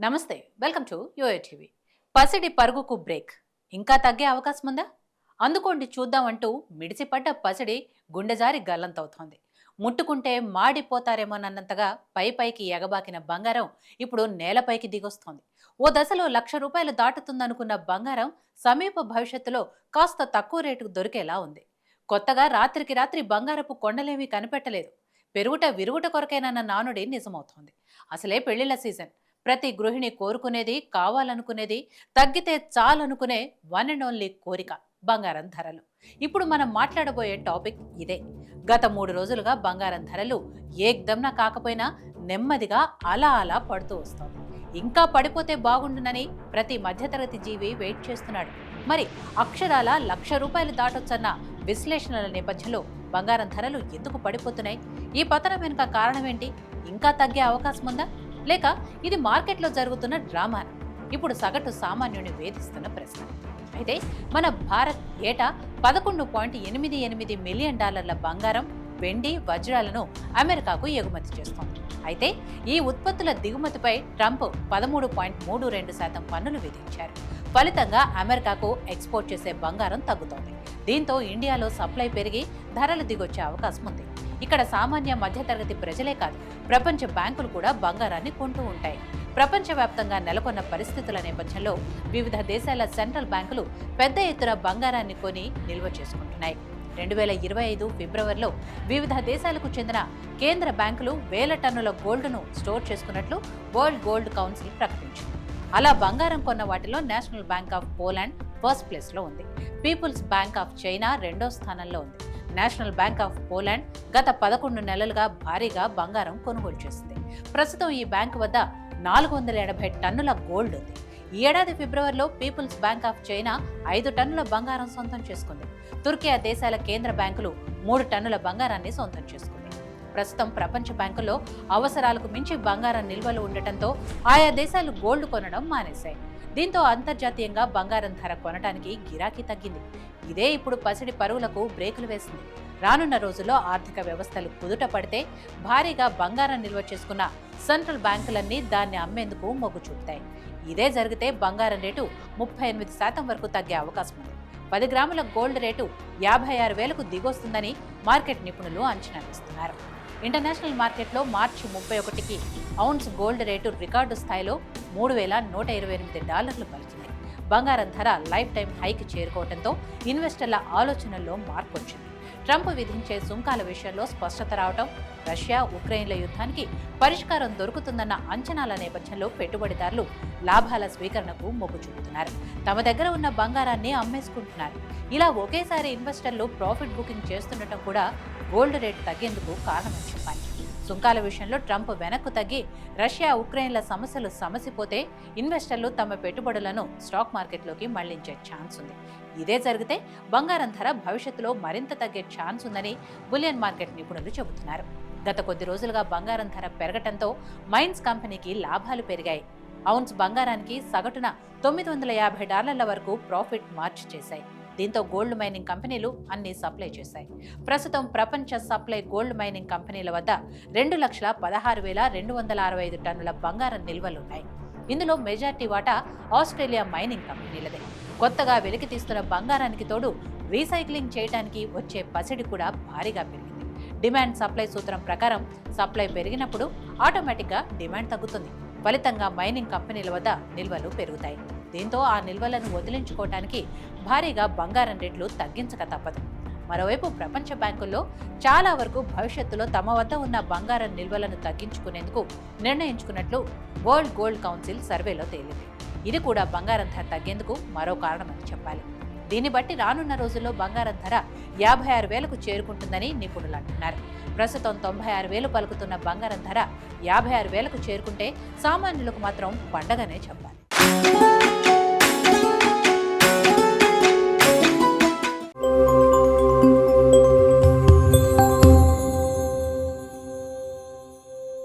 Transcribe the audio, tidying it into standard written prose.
నమస్తే, welcome to yo-yo TV. పసిడి పరుగుకు break ఇంకా తగ్గే అవకాశం ఉందా? అందుకోండి చూద్దామంటూ మిడిసిపడ్డ పసిడి గుండెజారి గల్లంతవుతోంది. ముట్టుకుంటే మాడిపోతారేమోనన్నంతగా పైకి ఎగబాకిన బంగారం ఇప్పుడు నేలపైకి దిగొస్తోంది. ఓ దశలో ₹1,00,000 దాటుతుందనుకున్న బంగారం సమీప భవిష్యత్తులో కాస్త తక్కువ రేటుకు దొరికేలా ఉంది. కొత్తగా రాత్రికి రాత్రి బంగారపు కొండలేమీ కనిపెట్టలేదు. పెరుగుట విరుగుట కొరకేనన్న నానుడి నిజమవుతోంది. అసలే పెళ్లిళ్ల సీజన్. ప్రతి గృహిణి కోరుకునేది, కావాలనుకునేది, తగ్గితే చాలనుకునే వన్ అండ్ ఓన్లీ కోరిక బంగారం ధరలు. ఇప్పుడు మనం మాట్లాడబోయే టాపిక్ ఇదే. గత 3 రోజులుగా బంగారం ధరలు ఏక్దమ్న కాకపోయినా నెమ్మదిగా అలా అలా పడుతూ వస్తోంది. ఇంకా పడిపోతే బాగుండునని ప్రతి మధ్యతరగతి జీవి వెయిట్ చేస్తున్నాడు. మరి అక్షరాల ₹1,00,000 దాటొచ్చన్న విశ్లేషణల నేపథ్యంలో బంగారం ధరలు ఎందుకు పడిపోతున్నాయి? ఈ పతనం వెనుక కారణమేంటి? ఇంకా తగ్గే అవకాశం ఉందా? లేక ఇది మార్కెట్లో జరుగుతున్న డ్రామా? ఇప్పుడు సగటు సామాన్యుని వేధిస్తున్న ప్రశ్న. అయితే మన భారత్ ఏటా $11.88 మిలియన్ బంగారం, వెండి, వజ్రాలను అమెరికాకు ఎగుమతి చేస్తోంది. అయితే ఈ ఉత్పత్తుల దిగుమతిపై ట్రంప్ 13.32% పన్నులు విధించారు. ఫలితంగా అమెరికాకు ఎక్స్పోర్ట్ చేసే బంగారం తగ్గుతోంది. దీంతో ఇండియాలో సప్లై పెరిగి ధరలు దిగొచ్చే అవకాశం ఉంది. ఇక్కడ సామాన్య మధ్యతరగతి ప్రజలే కాదు, ప్రపంచ బ్యాంకులు కూడా బంగారాన్ని కొంటూ ఉంటాయి. ప్రపంచవ్యాప్తంగా నెలకొన్న పరిస్థితుల నేపథ్యంలో వివిధ దేశాల సెంట్రల్ బ్యాంకులు పెద్ద ఎత్తున బంగారాన్ని కొని నిల్వ చేసుకుంటున్నాయి. 2025 ఫిబ్రవరిలో వివిధ దేశాలకు చెందిన కేంద్ర బ్యాంకులు 1,000 టన్నుల గోల్డ్ను స్టోర్ చేసుకున్నట్లు వరల్డ్ గోల్డ్ కౌన్సిల్ ప్రకటించింది. అలా బంగారం కొన్న వాటిలో national bank of Poland first ప్లేస్లో ఉంది. పీపుల్స్ బ్యాంక్ ఆఫ్ చైనా రెండో స్థానంలో ఉంది. నేషనల్ బ్యాంక్ ఆఫ్ పోలాండ్ గత 11 నెలలుగా భారీగా బంగారం కొనుగోలు చేసింది. ప్రస్తుతం ఈ బ్యాంకు వద్ద 480 టన్నుల గోల్డ్ ఉంది. ఈ ఏడాది ఫిబ్రవరిలో పీపుల్స్ బ్యాంక్ ఆఫ్ చైనా 5 టన్నుల బంగారం సొంతం చేసుకుంది. తుర్కియా దేశాల కేంద్ర బ్యాంకులు 3 టన్నుల బంగారాన్ని సొంతం చేసుకుంది. ప్రస్తుతం ప్రపంచ బ్యాంకుల్లో అవసరాలకు మించి బంగారం నిల్వలు ఉండటంతో ఆయా దేశాలు గోల్డ్ కొనడం మానేశాయి. దీంతో అంతర్జాతీయంగా బంగారం ధర కొనడానికి గిరాకీ తగ్గింది. ఇదే ఇప్పుడు పసిడి పరుగులకు బ్రేకులు వేసింది. రానున్న రోజుల్లో ఆర్థిక వ్యవస్థలు కుదుట పడితే భారీగా బంగారం నిల్వ చేసుకున్న సెంట్రల్ బ్యాంకులన్నీ దాన్ని అమ్మేందుకు మొగ్గు చూపుతాయి. ఇదే జరిగితే బంగారం రేటు 38% వరకు తగ్గే అవకాశం ఉంది. 10 గ్రాముల గోల్డ్ రేటు 56,000కు దిగొస్తుందని మార్కెట్ నిపుణులు అంచనా వేస్తున్నారు. ఇంటర్నేషనల్ మార్కెట్లో మార్చి 31కి ఔన్స్ గోల్డ్ రేటు రికార్డు స్థాయిలో $3,128 పలికింది. బంగారం ధర లైఫ్ టైం హైకి చేరుకోవడంతో ఇన్వెస్టర్ల ఆలోచనల్లో మార్పు వచ్చింది. ట్రంప్ విధించే సుంకాల విషయంలో స్పష్టత రావడం, రష్యా ఉక్రెయిన్ల యుద్ధానికి పరిష్కారం దొరుకుతుందన్న అంచనాల నేపథ్యంలో పెట్టుబడిదారులు లాభాల స్వీకరణకు మొగ్గు చూపుతున్నారు. తమ దగ్గర ఉన్న బంగారాన్ని అమ్మేసుకుంటున్నారు. ఇలా ఒకేసారి ఇన్వెస్టర్లు ప్రాఫిట్ బుకింగ్ చేస్తుండటం కూడా గోల్డ్ రేటు తగ్గేందుకు కారణమని చెప్పాలి. సుంకాల విషయంలో ట్రంప్ వెనక్కు తగ్గి రష్యా ఉక్రెయిన్ల సమస్యలు సమసిపోతే ఇన్వెస్టర్లు తమ పెట్టుబడులను స్టాక్ మార్కెట్లోకి మళ్లించే ఛాన్స్ ఉంది. ఇదే జరిగితే బంగారం ధర భవిష్యత్తులో మరింత తగ్గే ఛాన్స్ ఉందని బులియన్ మార్కెట్ నిపుణులు చెబుతున్నారు. గత కొద్ది రోజులుగా బంగారం ధర పెరగటంతో మైన్స్ కంపెనీకి లాభాలు పెరిగాయి. ఔన్స్ బంగారానికి సగటున $950 వరకు ప్రాఫిట్ మార్చి చేశాయి. దీంతో గోల్డ్ మైనింగ్ కంపెనీలు అన్ని సప్లై చేశాయి. ప్రస్తుతం ప్రపంచ సప్లై గోల్డ్ మైనింగ్ కంపెనీల వద్ద 2,16,265 టన్నుల బంగారం నిల్వలున్నాయి. ఇందులో మెజార్టీ వాటా ఆస్ట్రేలియా మైనింగ్ కంపెనీలదే. కొత్తగా వెలికి తీస్తున్న బంగారానికి తోడు రీసైక్లింగ్ చేయడానికి వచ్చే పసిడి కూడా భారీగా పెరిగింది. డిమాండ్ సప్లై సూత్రం ప్రకారం సప్లై పెరిగినప్పుడు ఆటోమేటిక్గా డిమాండ్ తగ్గుతుంది. ఫలితంగా మైనింగ్ కంపెనీల వద్ద నిల్వలు పెరుగుతాయి. దీంతో ఆ నిల్వలను వదిలించుకోవడానికి భారీగా బంగారం రేట్లు తగ్గించక తప్పదు. మరోవైపు ప్రపంచ బ్యాంకుల్లో చాలా వరకు భవిష్యత్తులో తమ వద్ద ఉన్న బంగారం నిల్వలను తగ్గించుకునేందుకు నిర్ణయించుకున్నట్లు వరల్డ్ గోల్డ్ కౌన్సిల్ సర్వేలో తేలింది. ఇది కూడా బంగారం ధర తగ్గేందుకు మరో కారణమని చెప్పాలి. దీన్ని బట్టి రానున్న రోజుల్లో బంగారం ధర 56,000కు చేరుకుంటుందని నిపుణులు అంటున్నారు. ప్రస్తుతం 96,000 పలుకుతున్న బంగారం ధర 56,000కు చేరుకుంటే సామాన్యులకు మాత్రం పండగనే చెప్పాలి.